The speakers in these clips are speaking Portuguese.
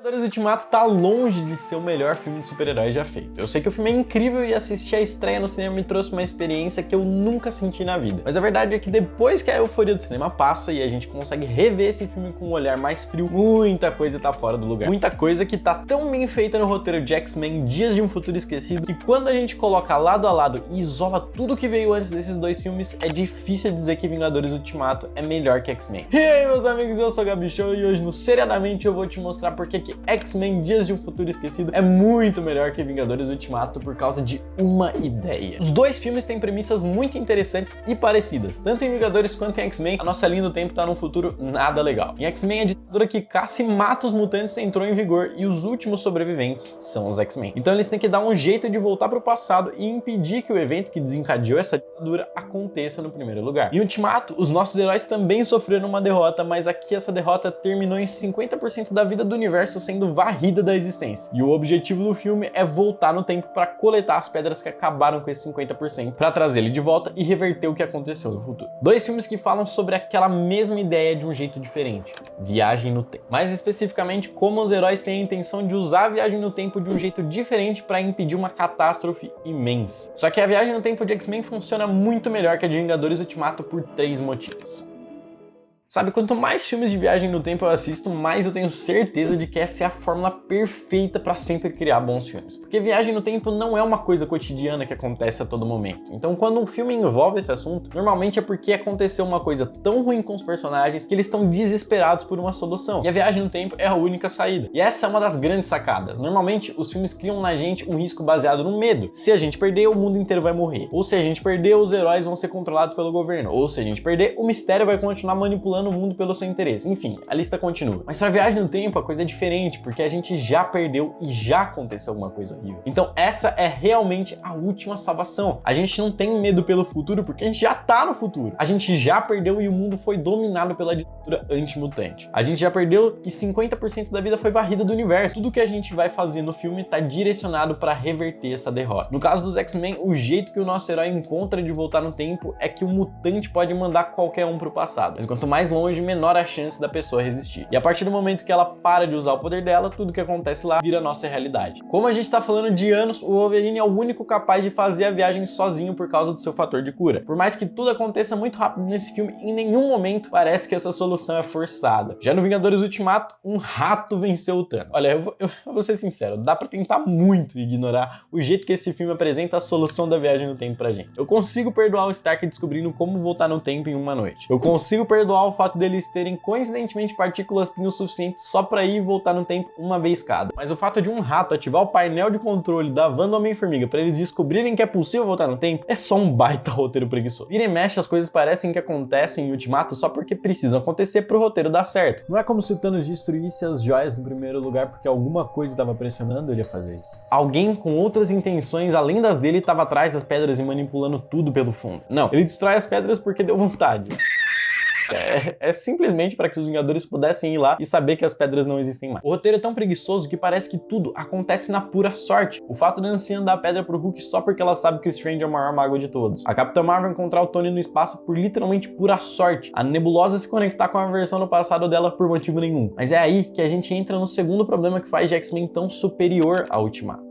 Vingadores Ultimato tá longe de ser o melhor filme de super-heróis já feito. Eu sei que o filme é incrível e assistir a estreia no cinema me trouxe uma experiência que eu nunca senti na vida. Mas a verdade é que depois que a euforia do cinema passa e a gente consegue rever esse filme com um olhar mais frio, muita coisa tá fora do lugar. Muita coisa que tá tão bem feita no roteiro de X-Men Dias de um Futuro Esquecido que quando a gente coloca lado a lado e isola tudo que veio antes desses dois filmes, é difícil dizer que Vingadores Ultimato é melhor que X-Men. E aí, meus amigos, eu sou o Gabi Show e hoje no Seriadamente eu vou te mostrar porque que X-Men Dias de um Futuro Esquecido é muito melhor que Vingadores Ultimato por causa de uma ideia. Os dois filmes têm premissas muito interessantes e parecidas. Tanto em Vingadores quanto em X-Men, a nossa linha do tempo tá num futuro nada legal. Em X-Men, a ditadura que caça e mata os mutantes entrou em vigor e os últimos sobreviventes são os X-Men. Então eles têm que dar um jeito de voltar pro passado e impedir que o evento que desencadeou essa ditadura aconteça no primeiro lugar. Em Ultimato, os nossos heróis também sofreram uma derrota, mas aqui essa derrota terminou em 50% da vida do universo sendo varrida da existência. E o objetivo do filme é voltar no tempo para coletar as pedras que acabaram com esse 50%, para trazer ele de volta e reverter o que aconteceu no futuro. Dois filmes que falam sobre aquela mesma ideia de um jeito diferente: viagem no tempo. Mais especificamente, como os heróis têm a intenção de usar a viagem no tempo de um jeito diferente para impedir uma catástrofe imensa. Só que a viagem no tempo de X-Men funciona muito melhor que a de Vingadores Ultimato por 3 motivos. Sabe, quanto mais filmes de viagem no tempo eu assisto, mais eu tenho certeza de que essa é a fórmula perfeita para sempre criar bons filmes. Porque viagem no tempo não é uma coisa cotidiana que acontece a todo momento. Então, quando um filme envolve esse assunto, normalmente é porque aconteceu uma coisa tão ruim com os personagens que eles estão desesperados por uma solução. E a viagem no tempo é a única saída. E essa é uma das grandes sacadas. Normalmente, os filmes criam na gente um risco baseado no medo. Se a gente perder, o mundo inteiro vai morrer. Ou se a gente perder, os heróis vão ser controlados pelo governo. Ou se a gente perder, o mistério vai continuar manipulando o mundo pelo seu interesse. Enfim, a lista continua. Mas pra viagem no tempo a coisa é diferente, porque a gente já perdeu e já aconteceu alguma coisa horrível. Então essa é realmente a última salvação. A gente não tem medo pelo futuro porque a gente já tá no futuro. A gente já perdeu e o mundo foi dominado pela ditadura antimutante. A gente já perdeu e 50% da vida foi varrida do universo. Tudo que a gente vai fazer no filme tá direcionado para reverter essa derrota. No caso dos X-Men, o jeito que o nosso herói encontra de voltar no tempo é que o mutante pode mandar qualquer um pro passado. Mas quanto mais longe, menor a chance da pessoa resistir. E a partir do momento que ela para de usar o poder dela, tudo que acontece lá vira nossa realidade. Como a gente tá falando de anos, o Wolverine é o único capaz de fazer a viagem sozinho por causa do seu fator de cura. Por mais que tudo aconteça muito rápido nesse filme, em nenhum momento parece que essa solução é forçada. Já no Vingadores Ultimato, um rato venceu o Thanos. Olha, eu vou ser sincero, dá pra tentar muito ignorar o jeito que esse filme apresenta a solução da viagem no tempo pra gente. Eu consigo perdoar o Stark descobrindo como voltar no tempo em uma noite. Eu consigo perdoar o fato deles terem coincidentemente partículas PIN o suficiente só pra ir e voltar no tempo uma vez cada. Mas o fato de um rato ativar o painel de controle da van do Homem-Formiga pra eles descobrirem que é possível voltar no tempo é só um baita roteiro preguiçoso. Vira e mexe, as coisas parecem que acontecem em Ultimato só porque precisam acontecer pro roteiro dar certo. Não é como se o Thanos destruísse as joias no primeiro lugar porque alguma coisa estava pressionando ele a fazer isso. Alguém com outras intenções além das dele estava atrás das pedras e manipulando tudo pelo fundo. Não, ele destrói as pedras porque deu vontade. É simplesmente para que os Vingadores pudessem ir lá e saber que as pedras não existem mais. O roteiro é tão preguiçoso que parece que tudo acontece na pura sorte. O fato da Anciã dar a pedra pro Hulk só porque ela sabe que o Strange é o maior mago de todos. A Capitã Marvel encontrar o Tony no espaço por literalmente pura sorte. A Nebulosa se conectar com a versão no passado dela por motivo nenhum. Mas é aí que a gente entra no segundo problema que faz de X-Men tão superior a Ultimato.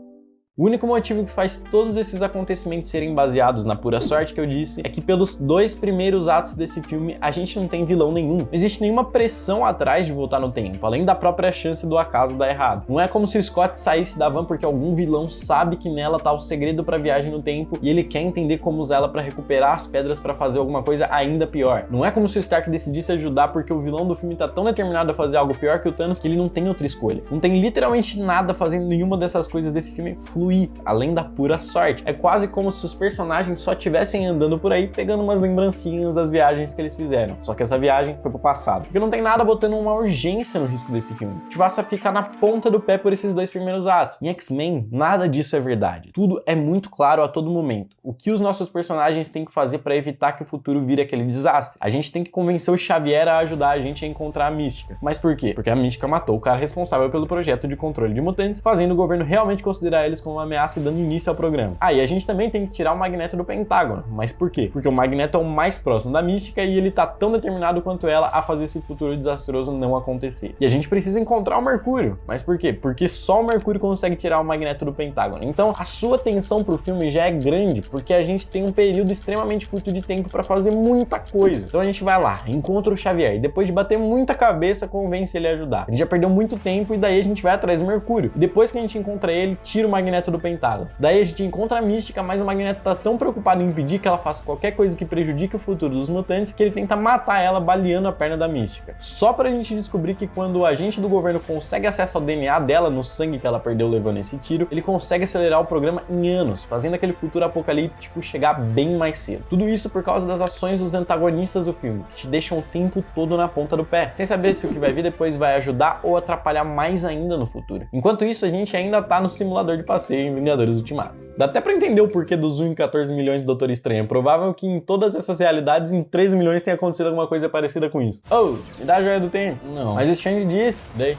O único motivo que faz todos esses acontecimentos serem baseados na pura sorte que eu disse é que pelos 2 primeiros atos desse filme a gente não tem vilão nenhum. Não existe nenhuma pressão atrás de voltar no tempo, além da própria chance do acaso dar errado. Não é como se o Scott saísse da van porque algum vilão sabe que nela tá o segredo pra viagem no tempo e ele quer entender como usar ela pra recuperar as pedras pra fazer alguma coisa ainda pior. Não é como se o Stark decidisse ajudar porque o vilão do filme tá tão determinado a fazer algo pior que o Thanos que ele não tem outra escolha. Não tem literalmente nada fazendo nenhuma dessas coisas desse filme fluir, além da pura sorte. É quase como se os personagens só estivessem andando por aí pegando umas lembrancinhas das viagens que eles fizeram. Só que essa viagem foi pro passado. Porque não tem nada botando uma urgência no risco desse filme. Tivesse a ficar na ponta do pé por esses 2 primeiros atos. Em X-Men, nada disso é verdade. Tudo é muito claro a todo momento. O que os nossos personagens têm que fazer para evitar que o futuro vire aquele desastre? A gente tem que convencer o Xavier a ajudar a gente a encontrar a Mística. Mas por quê? Porque a Mística matou o cara responsável pelo projeto de controle de mutantes, fazendo o governo realmente considerar eles como uma ameaça e dando início ao programa. E a gente também tem que tirar o Magneto do Pentágono. Mas por quê? Porque o Magneto é o mais próximo da Mística e ele tá tão determinado quanto ela a fazer esse futuro desastroso não acontecer. E a gente precisa encontrar o Mercúrio. Mas por quê? Porque só o Mercúrio consegue tirar o Magneto do Pentágono. Então a sua tensão pro filme já é grande, porque a gente tem um período extremamente curto de tempo para fazer muita coisa. Então a gente vai lá, encontra o Xavier e depois de bater muita cabeça, convence ele a ajudar. A gente já perdeu muito tempo e daí a gente vai atrás do Mercúrio. E depois que a gente encontra ele, tira o Magneto do Pentágono. Daí a gente encontra a Mística, mas o Magneto tá tão preocupado em impedir que ela faça qualquer coisa que prejudique o futuro dos mutantes que ele tenta matar ela baleando a perna da Mística. Só pra gente descobrir que quando o agente do governo consegue acesso ao DNA dela no sangue que ela perdeu levando esse tiro, ele consegue acelerar o programa em anos, fazendo aquele futuro apocalíptico chegar bem mais cedo. Tudo isso por causa das ações dos antagonistas do filme, que te deixam o tempo todo na ponta do pé, sem saber se o que vai vir depois vai ajudar ou atrapalhar mais ainda no futuro. Enquanto isso, a gente ainda tá no simulador de passeio em Vingadores Ultimato. Dá até pra entender o porquê do zoom em 14 milhões do Doutor Estranho. É provável que em todas essas realidades, em 13 milhões tenha acontecido alguma coisa parecida com isso. Me dá a joia do tempo? Não. Mas o Strange disse. Daí.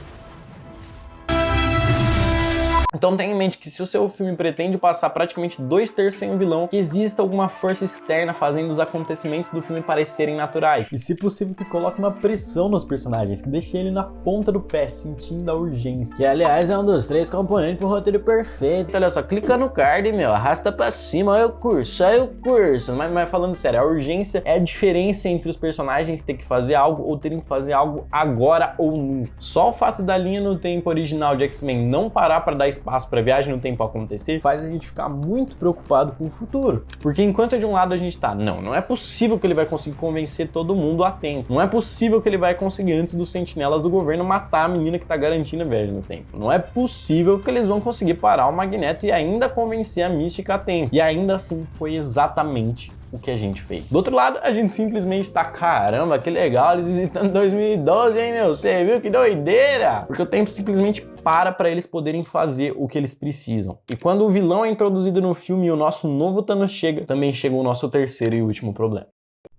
Então tenha em mente que se o seu filme pretende passar praticamente 2/3 sem um vilão, que exista alguma força externa fazendo os acontecimentos do filme parecerem naturais. E se possível que coloque uma pressão nos personagens, que deixe ele na ponta do pé, sentindo a urgência. Que aliás é um dos 3 componentes pro roteiro perfeito. Olha só, clica no card, meu, arrasta pra cima, olha o curso. Mas falando sério, a urgência é a diferença entre os personagens ter que fazer algo ou terem que fazer algo agora ou nunca. Só o fato da linha no tempo original de X-Men não parar pra dar espaço para viagem no tempo acontecer, faz a gente ficar muito preocupado com o futuro. Porque enquanto de um lado a gente tá, não é possível que ele vai conseguir convencer todo mundo a tempo. Não é possível que ele vai conseguir antes dos sentinelas do governo matar a menina que tá garantindo a viagem no tempo. Não é possível que eles vão conseguir parar o Magneto e ainda convencer a Mística a tempo. E ainda assim foi exatamente o que a gente fez. Do outro lado, a gente simplesmente tá, caramba, que legal, eles visitando 2012, hein, meu? Você viu que doideira? Porque o tempo simplesmente para eles poderem fazer o que eles precisam. E quando o vilão é introduzido no filme e o nosso novo Thanos chega, também chega o nosso terceiro e último problema.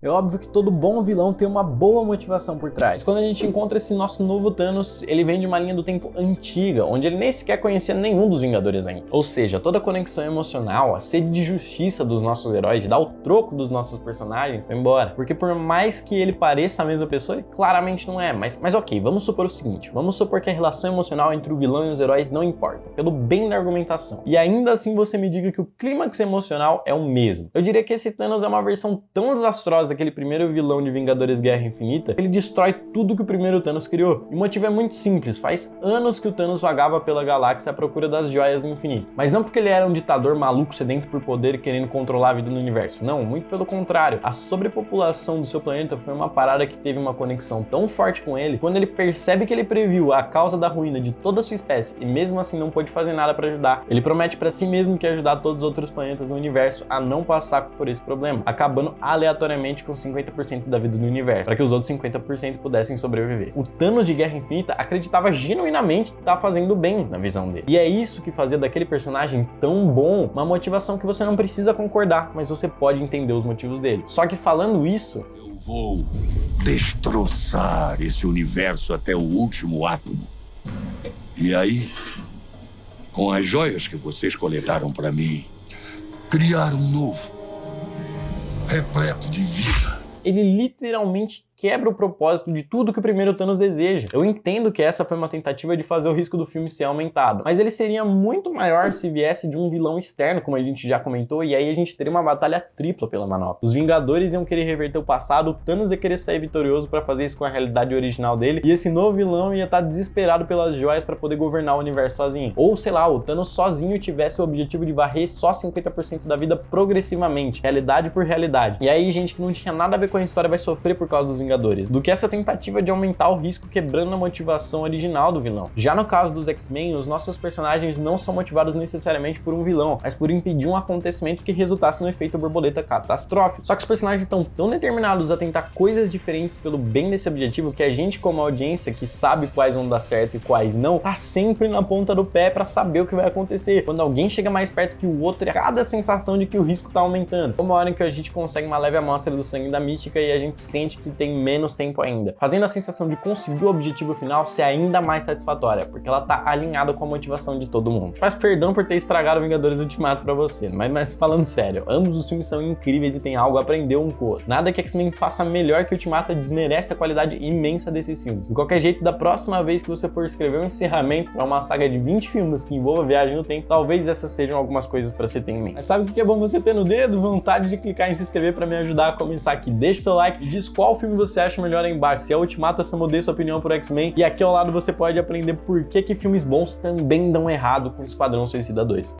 É óbvio que todo bom vilão tem uma boa motivação por trás. Mas quando a gente encontra esse nosso novo Thanos, ele vem de uma linha do tempo antiga, onde ele nem sequer conhecia nenhum dos Vingadores ainda. Ou seja, toda a conexão emocional, a sede de justiça dos nossos heróis, de dar o troco dos nossos personagens, foi embora. Porque por mais que ele pareça a mesma pessoa, ele claramente não é. Mas ok, vamos supor o seguinte, vamos supor que a relação emocional entre o vilão e os heróis não importa, pelo bem da argumentação. E ainda assim você me diga que o clímax emocional é o mesmo. Eu diria que esse Thanos é uma versão tão desastrosa daquele primeiro vilão de Vingadores Guerra Infinita, ele destrói tudo que o primeiro Thanos criou. E o motivo é muito simples, faz anos que o Thanos vagava pela galáxia à procura das joias do infinito. Mas não porque ele era um ditador maluco sedento por poder e querendo controlar a vida no universo. Não, muito pelo contrário. A sobrepopulação do seu planeta foi uma parada que teve uma conexão tão forte com ele, quando ele percebe que ele previu a causa da ruína de toda a sua espécie e mesmo assim não pôde fazer nada para ajudar. Ele promete para si mesmo que ia ajudar todos os outros planetas do universo a não passar por esse problema, acabando aleatoriamente com 50% da vida do universo, para que os outros 50% pudessem sobreviver. O Thanos de Guerra Infinita acreditava genuinamente estar fazendo bem na visão dele. E é isso que fazia daquele personagem tão bom uma motivação que você não precisa concordar, mas você pode entender os motivos dele. Só que falando isso, eu vou destroçar esse universo até o último átomo. E aí, com as joias que vocês coletaram para mim, criar um novo, repleto de vida. Ele literalmente quebra o propósito de tudo que o primeiro Thanos deseja. Eu entendo que essa foi uma tentativa de fazer o risco do filme ser aumentado, mas ele seria muito maior se viesse de um vilão externo, como a gente já comentou, e aí a gente teria uma batalha tripla pela manopla. Os Vingadores iam querer reverter o passado, o Thanos ia querer sair vitorioso para fazer isso com a realidade original dele, e esse novo vilão ia estar desesperado pelas joias para poder governar o universo sozinho. Ou, sei lá, o Thanos sozinho tivesse o objetivo de varrer só 50% da vida progressivamente, realidade por realidade. E aí, gente que não tinha nada a ver com a história vai sofrer por causa dos Vingadores, do que essa tentativa de aumentar o risco quebrando a motivação original do vilão. Já no caso dos X-Men, os nossos personagens não são motivados necessariamente por um vilão, mas por impedir um acontecimento que resultasse no efeito borboleta catastrófico. Só que os personagens estão tão determinados a tentar coisas diferentes pelo bem desse objetivo que a gente, como audiência, que sabe quais vão dar certo e quais não, tá sempre na ponta do pé pra saber o que vai acontecer. Quando alguém chega mais perto que o outro, é cada sensação de que o risco tá aumentando. Uma hora em que a gente consegue uma leve amostra do sangue da Mística e a gente sente que tem menos tempo ainda, fazendo a sensação de conseguir o objetivo final ser ainda mais satisfatória, porque ela tá alinhada com a motivação de todo mundo. Mas perdão por ter estragado Vingadores Ultimato pra você, mas falando sério, ambos os filmes são incríveis e tem algo a aprender um com o outro. Nada que X-Men faça melhor que Ultimato desmerece a qualidade imensa desses filmes. De qualquer jeito, da próxima vez que você for escrever um encerramento para uma saga de 20 filmes que envolva viagem no tempo, talvez essas sejam algumas coisas para você ter em mente. Mas sabe o que é bom você ter no dedo? Vontade de clicar em se inscrever para me ajudar a começar aqui. Deixa o seu like e diz qual filme você acha melhor aí embaixo, se é Ultimato ou se é modesta sua opinião por X-Men. E aqui ao lado você pode aprender por que filmes bons também dão errado com Esquadrão Suicida 2.